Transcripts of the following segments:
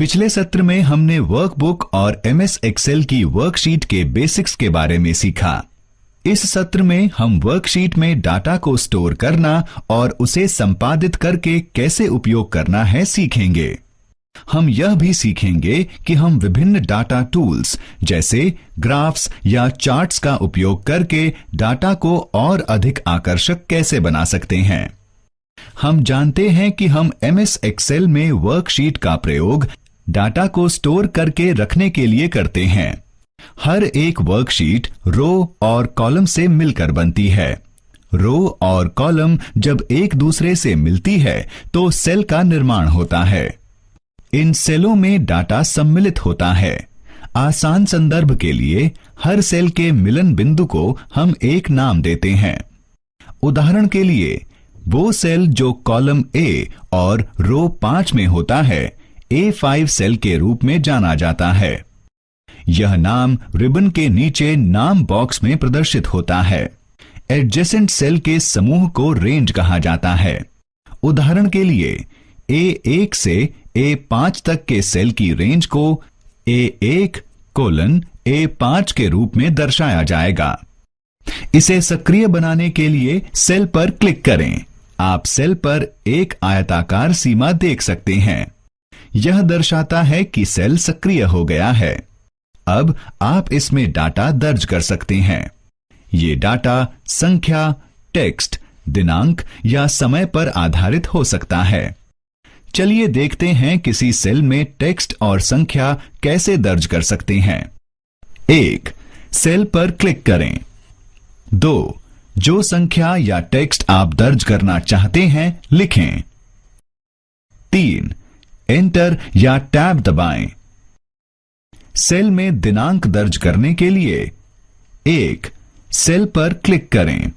पिछले सत्र में हमने वर्कबुक और एमएस एक्सेल की वर्कशीट के बेसिक्स के बारे में सीखा। इस सत्र में हम वर्कशीट में डाटा को स्टोर करना और उसे संपादित करके कैसे उपयोग करना है सीखेंगे। हम यह भी सीखेंगे कि हम विभिन्न डाटा टूल्स जैसे ग्राफ्स या चार्ट्स का उपयोग करके डाटा को और अधिक आकर्षक कैसे बना सकते हैं। हम जानते हैं कि हम एमएस एक्सेल में वर्कशीट का प्रयोग डाटा को स्टोर करके रखने के लिए करते हैं। हर एक वर्कशीट रो और कॉलम से मिलकर बनती है। रो और कॉलम जब एक दूसरे से मिलती है तो सेल का निर्माण होता है। इन सेलों में डाटा सम्मिलित होता है। आसान संदर्भ के लिए हर सेल के मिलन बिंदु को हम एक नाम देते हैं। उदाहरण के लिए वो सेल जो कॉलम ए और रो 5 में होता है A5 सेल के रूप में जाना जाता है। यह नाम रिबन के नीचे नाम बॉक्स में प्रदर्शित होता है। एडजेसेंट सेल के समूह को रेंज कहा जाता है। उदाहरण के लिए A1 से A5 तक के सेल की रेंज को A1 A5 के रूप में दर्शाया जाएगा। इसे सक्रिय बनाने के लिए सेल पर क्लिक करें। आप सेल पर एक आयताकार सीमा देख सकते हैं। यह दर्शाता है कि सेल सक्रिय हो गया है। अब आप इसमें डाटा दर्ज कर सकते हैं। ये डाटा संख्या, टेक्स्ट, दिनांक या समय पर आधारित हो सकता है। चलिए देखते हैं किसी सेल में टेक्स्ट और संख्या कैसे दर्ज कर सकते हैं। 1. सेल पर क्लिक करें। 2. जो संख्या या टेक्स्ट आप दर्ज करना चाहते हैं लिखें। 3. एंटर या टैब दबाएं। सेल में दिनांक दर्ज करने के लिए 1. सेल पर क्लिक करें।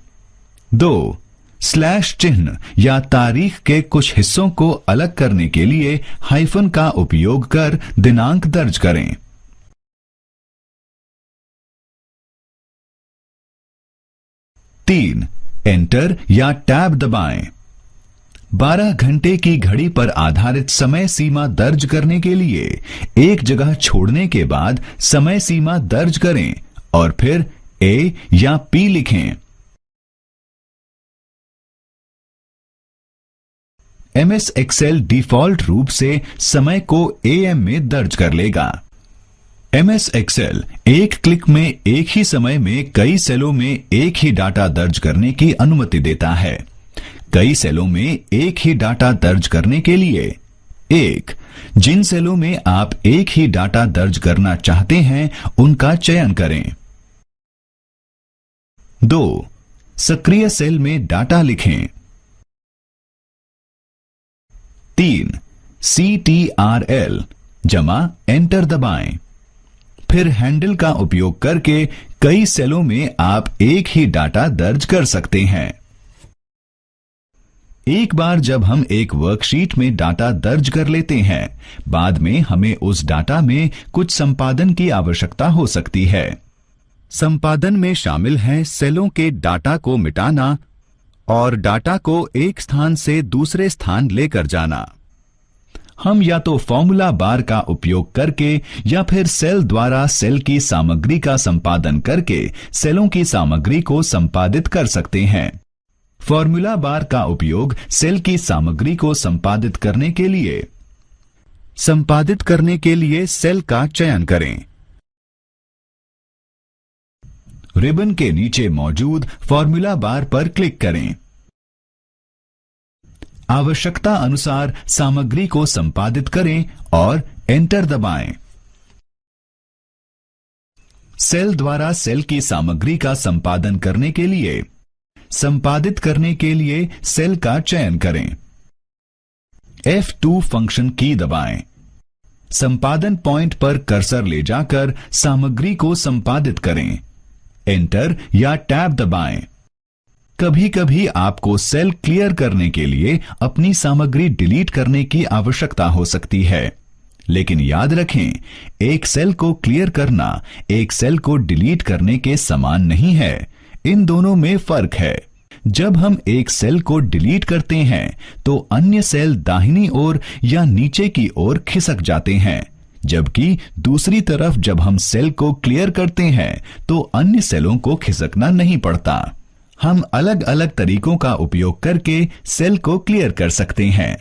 2. स्लैश चिन्ह या तारीख के कुछ हिस्सों को अलग करने के लिए हाइफन का उपयोग कर दिनांक दर्ज करें। 3. एंटर या टैब दबाएं। 12 घंटे की घड़ी पर आधारित समय सीमा दर्ज करने के लिए एक जगह छोड़ने के बाद समय सीमा दर्ज करें और फिर A या P लिखें। एमएस एक्सेल डिफॉल्ट रूप से समय को AM में दर्ज कर लेगा। एमएस एक्सेल एक क्लिक में एक ही समय में कई सेलों में एक ही डाटा दर्ज करने की अनुमति देता है। कई सेलों में एक ही डाटा दर्ज करने के लिए 1. जिन सेलों में आप एक ही डाटा दर्ज करना चाहते हैं उनका चयन करें। 2. सक्रिय सेल में डाटा लिखें। 3. CTRL जमा एंटर दबाएं। फिर हैंडल का उपयोग करके कई सेलों में आप एक ही डाटा दर्ज कर सकते हैं। एक बार जब हम एक वर्कशीट में डाटा दर्ज कर लेते हैं, बाद में हमें उस डाटा में कुछ संपादन की आवश्यकता हो सकती है। संपादन में शामिल हैं सेलों के डाटा को मिटाना और डाटा को एक स्थान से दूसरे स्थान लेकर जाना। हम या तो फॉर्मूला बार का उपयोग करके या फिर सेल द्वारा सेल की सामग्री का संपादन करके सेलों की सामग्री को संपादित कर सकते हैं। फॉर्मूला बार का उपयोग सेल की सामग्री को संपादित करने के लिए सेल का चयन करें। रिबन के नीचे मौजूद फॉर्मूला बार पर क्लिक करें। आवश्यकता अनुसार सामग्री को संपादित करें और एंटर दबाएं। सेल द्वारा सेल की सामग्री का संपादन करने के लिए संपादित करने के लिए सेल का चयन करें। F2 फंक्शन की दबाएं। संपादन पॉइंट पर कर्सर ले जाकर सामग्री को संपादित करें। एंटर या टैब दबाएं। कभी कभी आपको सेल क्लियर करने के लिए अपनी सामग्री डिलीट करने की आवश्यकता हो सकती है, लेकिन याद रखें, एक सेल को क्लियर करना एक सेल को डिलीट करने के समान नहीं है। इन दोनों में फर्क है। जब हम एक सेल को डिलीट करते हैं तो अन्य सेल दाहिनी ओर या नीचे की ओर खिसक जाते हैं, जबकि दूसरी तरफ जब हम सेल को क्लियर करते हैं तो अन्य सेलों को खिसकना नहीं पड़ता। हम अलग अलग तरीकों का उपयोग करके सेल को क्लियर कर सकते हैं।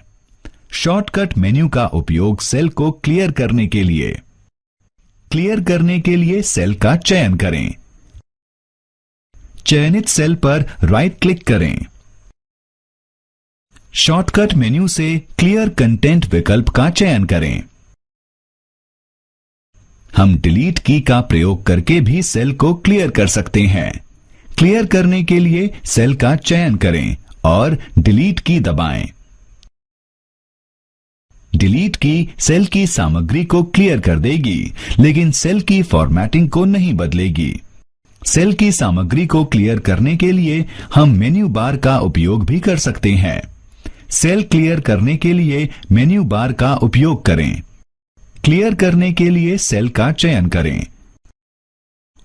शॉर्टकट मेन्यू का उपयोग सेल को क्लियर करने के लिए सेल का चयन करें। चयनित सेल पर राइट क्लिक करें। शॉर्टकट मेन्यू से क्लियर कंटेंट विकल्प का चयन करें। हम डिलीट की का प्रयोग करके भी सेल को क्लियर कर सकते हैं। क्लियर करने के लिए सेल का चयन करें और डिलीट की दबाएं। डिलीट की सेल की सामग्री को क्लियर कर देगी, लेकिन सेल की फॉर्मेटिंग को नहीं बदलेगी। सेल की सामग्री को क्लियर करने के लिए हम मेन्यू बार का उपयोग भी कर सकते हैं। सेल क्लियर करने के लिए मेन्यू बार का उपयोग करें। क्लियर करने के लिए सेल का चयन करें।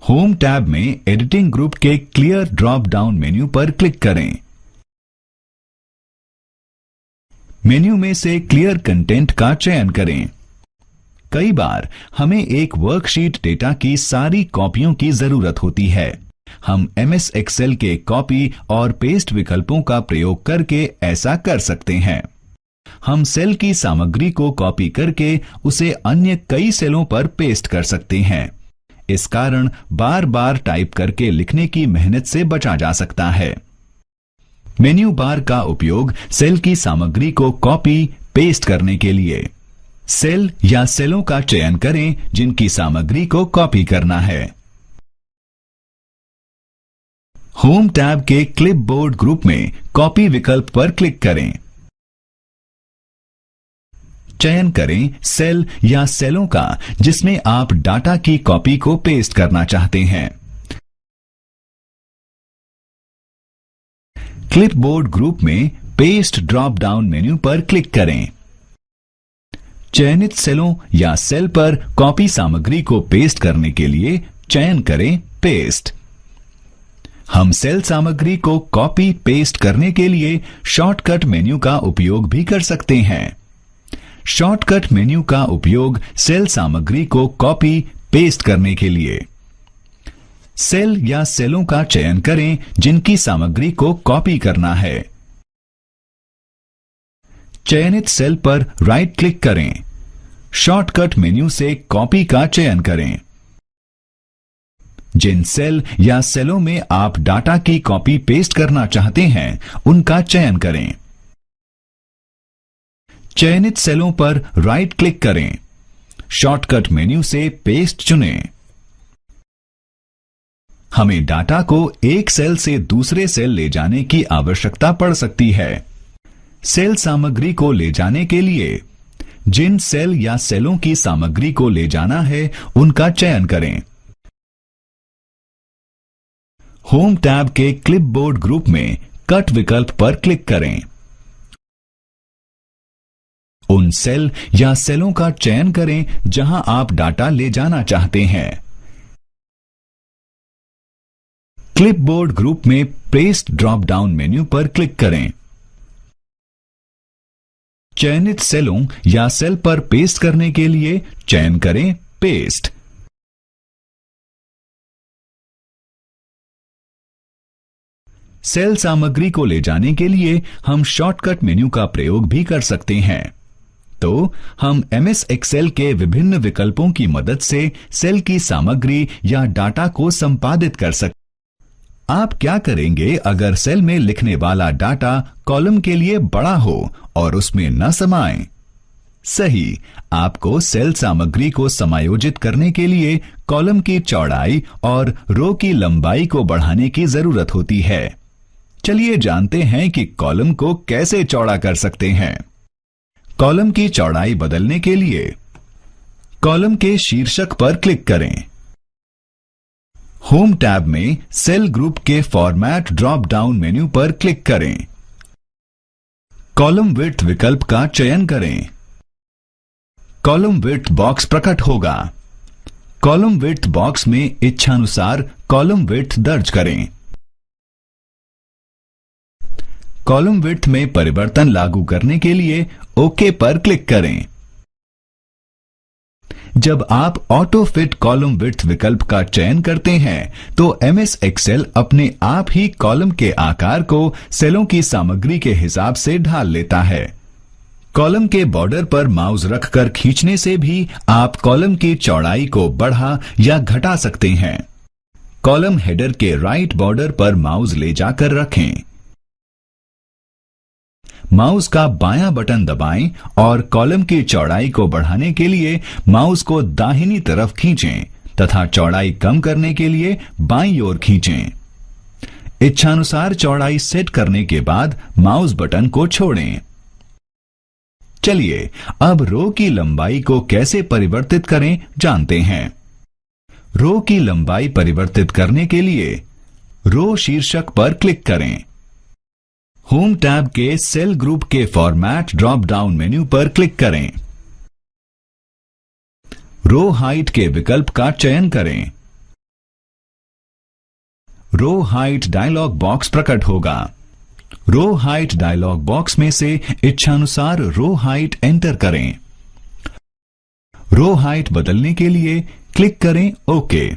होम टैब में एडिटिंग ग्रुप के क्लियर ड्रॉप डाउन मेन्यू पर क्लिक करें। मेन्यू में से क्लियर कंटेंट का चयन करें। कई बार हमें एक वर्कशीट डेटा की सारी कॉपियों की जरूरत होती है। हम MS एक्सेल के कॉपी और पेस्ट विकल्पों का प्रयोग करके ऐसा कर सकते हैं। हम सेल की सामग्री को कॉपी करके उसे अन्य कई सेलों पर पेस्ट कर सकते हैं। इस कारण बार बार टाइप करके लिखने की मेहनत से बचा जा सकता है। मेन्यू बार का उपयोग सेल की सामग्री को कॉपी पेस्ट करने के लिए। सेल या सेलों का चयन करें जिनकी सामग्री को कॉपी करना है। होम टैब के क्लिपबोर्ड ग्रुप में कॉपी विकल्प पर क्लिक करें। चयन करें सेल या सेलों का जिसमें आप डाटा की कॉपी को पेस्ट करना चाहते हैं। क्लिपबोर्ड ग्रुप में पेस्ट ड्रॉप डाउन मेन्यू पर क्लिक करें। चयनित सेलों या सेल पर कॉपी सामग्री को पेस्ट करने के लिए चयन करें पेस्ट। हम सेल सामग्री को कॉपी पेस्ट करने के लिए शॉर्टकट मेन्यू का उपयोग भी कर सकते हैं। शॉर्टकट मेन्यू का उपयोग सेल सामग्री को कॉपी पेस्ट करने के लिए। सेल या सेलों का चयन करें जिनकी सामग्री को कॉपी करना है। चयनित सेल पर राइट क्लिक करें। शॉर्टकट मेन्यू से कॉपी का चयन करें। जिन सेल या सेलों में आप डाटा की कॉपी पेस्ट करना चाहते हैं उनका चयन करें। चयनित सेलों पर राइट क्लिक करें। शॉर्टकट मेन्यू से पेस्ट चुनें। हमें डाटा को एक सेल से दूसरे सेल ले जाने की आवश्यकता पड़ सकती है। सेल सामग्री को ले जाने के लिए जिन सेल या सेलों की सामग्री को ले जाना है उनका चयन करें। होम टैब के क्लिपबोर्ड ग्रुप में कट विकल्प पर क्लिक करें। उन सेल या सेलों का चयन करें जहां आप डाटा ले जाना चाहते हैं। क्लिपबोर्ड ग्रुप में पेस्ट ड्रॉप डाउन मेन्यू पर क्लिक करें। चयनित सेलों या सेल पर पेस्ट करने के लिए चयन करें पेस्ट। सेल सामग्री को ले जाने के लिए हम शॉर्टकट मेन्यू का प्रयोग भी कर सकते हैं। तो हम MS एक्सेल के विभिन्न विकल्पों की मदद से सेल की सामग्री या डाटा को संपादित कर सकते हैं। आप क्या करेंगे अगर सेल में लिखने वाला डाटा कॉलम के लिए बड़ा हो और उसमें न समाए? सही, आपको सेल सामग्री को समायोजित करने के लिए कॉलम की चौड़ाई और रो की लंबाई को बढ़ाने की जरूरत होती है। चलिए जानते हैं कि कॉलम को कैसे चौड़ा कर सकते हैं। कॉलम की चौड़ाई बदलने के लिए कॉलम के शीर्षक पर क्लिक करें। होम टैब में सेल ग्रुप के फॉर्मेट ड्रॉप डाउन मेन्यू पर क्लिक करें। कॉलम विड्थ विकल्प का चयन करें। कॉलम विड्थ बॉक्स प्रकट होगा। कॉलम विड्थ बॉक्स में इच्छानुसार कॉलम विड्थ दर्ज करें। कॉलम विड्थ में परिवर्तन लागू करने के लिए ओके पर क्लिक करें। जब आप ऑटो फिट कॉलम विड्थ विकल्प का चयन करते हैं तो एमएस एक्सेल अपने आप ही कॉलम के आकार को सेलों की सामग्री के हिसाब से ढाल लेता है। कॉलम के बॉर्डर पर माउस रखकर खींचने से भी आप कॉलम की चौड़ाई को बढ़ा या घटा सकते हैं। कॉलम हेडर के राइट बॉर्डर पर माउस ले जाकर रखें। माउस का बायां बटन दबाएं और कॉलम की चौड़ाई को बढ़ाने के लिए माउस को दाहिनी तरफ खींचें तथा चौड़ाई कम करने के लिए बाईं ओर खींचें। इच्छानुसार चौड़ाई सेट करने के बाद माउस बटन को छोड़ें। चलिए अब रो की लंबाई को कैसे परिवर्तित करें जानते हैं। रो की लंबाई परिवर्तित करने के लिए रो शीर्षक पर क्लिक करें। होम टैब के सेल ग्रुप के फॉर्मेट ड्रॉप डाउन मेन्यू पर क्लिक करें। रो हाइट के विकल्प का चयन करें। रो हाइट डायलॉग बॉक्स प्रकट होगा। रो हाइट डायलॉग बॉक्स में से इच्छानुसार रो हाइट एंटर करें। रो हाइट बदलने के लिए क्लिक करें ओके।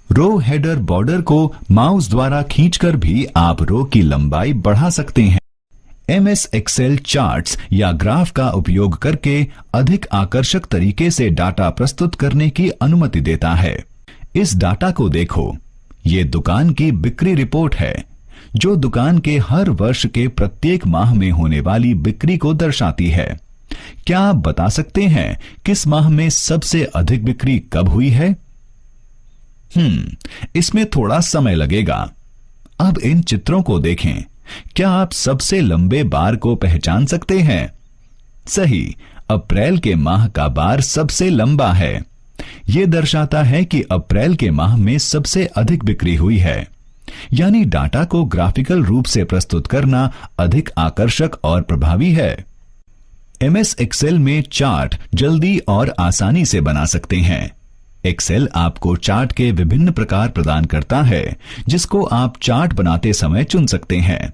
रो हेडर बॉर्डर को माउस द्वारा खींचकर भी आप रो की लंबाई बढ़ा सकते हैं। एमएस एक्सेल चार्ट्स या ग्राफ का उपयोग करके अधिक आकर्षक तरीके से डाटा प्रस्तुत करने की अनुमति देता है। इस डाटा को देखो, ये दुकान की बिक्री रिपोर्ट है जो दुकान के हर वर्ष के प्रत्येक माह में होने वाली बिक्री को दर्शाती है। क्या आप बता सकते हैं किस माह में सबसे अधिक बिक्री कब हुई है? इसमें थोड़ा समय लगेगा। अब इन चित्रों को देखें। क्या आप सबसे लंबे बार को पहचान सकते हैं? सही, अप्रैल के माह का बार सबसे लंबा है। यह दर्शाता है कि अप्रैल के माह में सबसे अधिक बिक्री हुई है। यानी डाटा को ग्राफिकल रूप से प्रस्तुत करना अधिक आकर्षक और प्रभावी है। एमएस एक्सेल में चार्ट जल्दी और आसानी से बना सकते हैं। एक्सेल आपको चार्ट के विभिन्न प्रकार प्रदान करता है जिसको आप चार्ट बनाते समय चुन सकते हैं।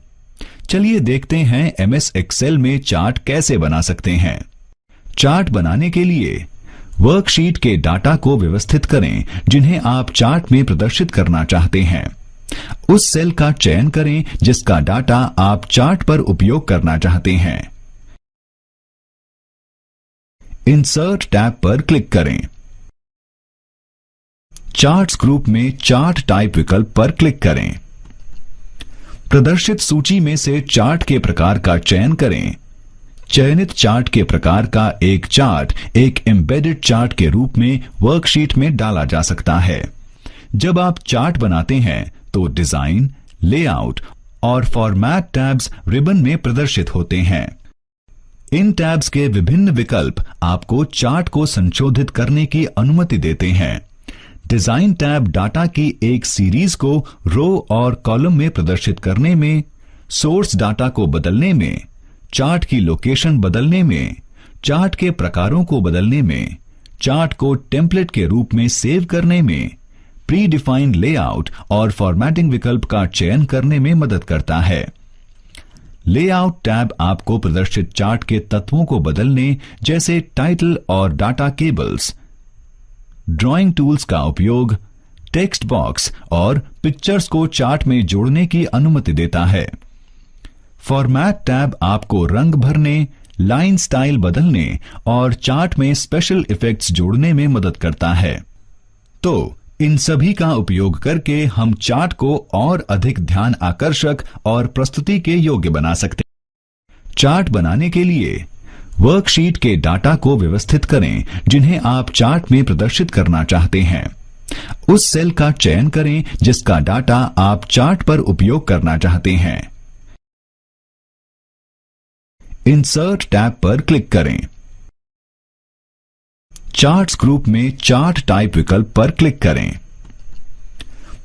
चलिए देखते हैं एमएस एक्सेल में चार्ट कैसे बना सकते हैं। चार्ट बनाने के लिए वर्कशीट के डाटा को व्यवस्थित करें जिन्हें आप चार्ट में प्रदर्शित करना चाहते हैं। उस सेल का चयन करें जिसका डाटा आप चार्ट पर उपयोग करना चाहते हैं। इंसर्ट टैब पर क्लिक करें। चार्ट्स ग्रुप में चार्ट टाइप विकल्प पर क्लिक करें। प्रदर्शित सूची में से चार्ट के प्रकार का चयन करें। चयनित चार्ट के प्रकार का एक चार्ट एक एम्बेडेड चार्ट के रूप में वर्कशीट में डाला जा सकता है। जब आप चार्ट बनाते हैं तो डिजाइन, लेआउट और फॉर्मेट टैब्स रिबन में प्रदर्शित होते हैं। इन टैब्स के विभिन्न विकल्प आपको चार्ट को संशोधित करने की अनुमति देते हैं। डिजाइन टैब डाटा की एक सीरीज को रो और कॉलम में प्रदर्शित करने में, सोर्स डाटा को बदलने में, चार्ट की लोकेशन बदलने में, चार्ट के प्रकारों को बदलने में, चार्ट को टेम्पलेट के रूप में सेव करने में, प्री डिफाइंड लेआउट और फॉर्मेटिंग विकल्प का चयन करने में मदद करता है। लेआउट टैब आपको प्रदर्शित चार्ट के तत्वों को बदलने जैसे टाइटल और डाटा केबल्स, ड्राइंग टूल्स का उपयोग, टेक्स्ट बॉक्स और पिक्चर्स को चार्ट में जोड़ने की अनुमति देता है। फॉर्मेट टैब आपको रंग भरने, लाइन स्टाइल बदलने और चार्ट में स्पेशल इफेक्ट्स जोड़ने में मदद करता है। तो इन सभी का उपयोग करके हम चार्ट को और अधिक ध्यान आकर्षक और प्रस्तुति के योग्य बना सकते हैं। चार्ट बनाने के लिए वर्कशीट के डाटा को व्यवस्थित करें जिन्हें आप चार्ट में प्रदर्शित करना चाहते हैं। उस सेल का चयन करें जिसका डाटा आप चार्ट पर उपयोग करना चाहते हैं। इंसर्ट टैब पर क्लिक करें। चार्ट्स ग्रुप में चार्ट टाइप विकल्प पर क्लिक करें।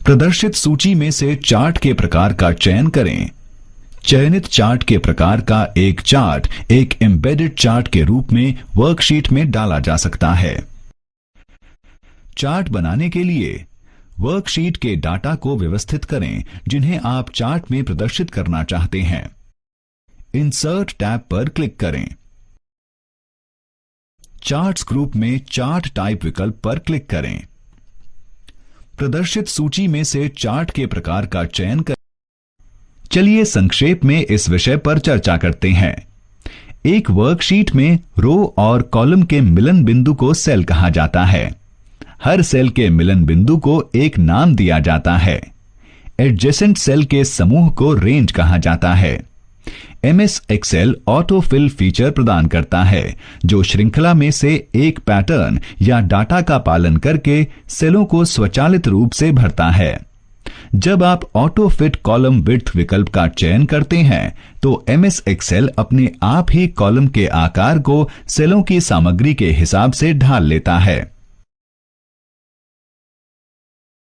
प्रदर्शित सूची में से चार्ट के प्रकार का चयन करें। चयनित चार्ट के प्रकार का एक चार्ट एक एम्बेडेड चार्ट के रूप में वर्कशीट में डाला जा सकता है। चार्ट बनाने के लिए वर्कशीट के डाटा को व्यवस्थित करें जिन्हें आप चार्ट में प्रदर्शित करना चाहते हैं। इंसर्ट टैब पर क्लिक करें। चार्ट्स ग्रुप में चार्ट टाइप विकल्प पर क्लिक करें। प्रदर्शित सूची में से चार्ट के प्रकार का चयन करें। चलिए संक्षेप में इस विषय पर चर्चा करते हैं। एक वर्कशीट में रो और कॉलम के मिलन बिंदु को सेल कहा जाता है। हर सेल के मिलन बिंदु को एक नाम दिया जाता है। एडजेसेंट सेल के समूह को रेंज कहा जाता है। MS Excel auto fill feature प्रदान करता है जो श्रृंखला में से एक पैटर्न या डाटा का पालन करके सेलों को स्वचालित रूप से भरता है। जब आप ऑटो फिट कॉलम विड्थ विकल्प का चयन करते हैं तो एमएस एक्सेल अपने आप ही कॉलम के आकार को सेलों की सामग्री के हिसाब से ढाल लेता है।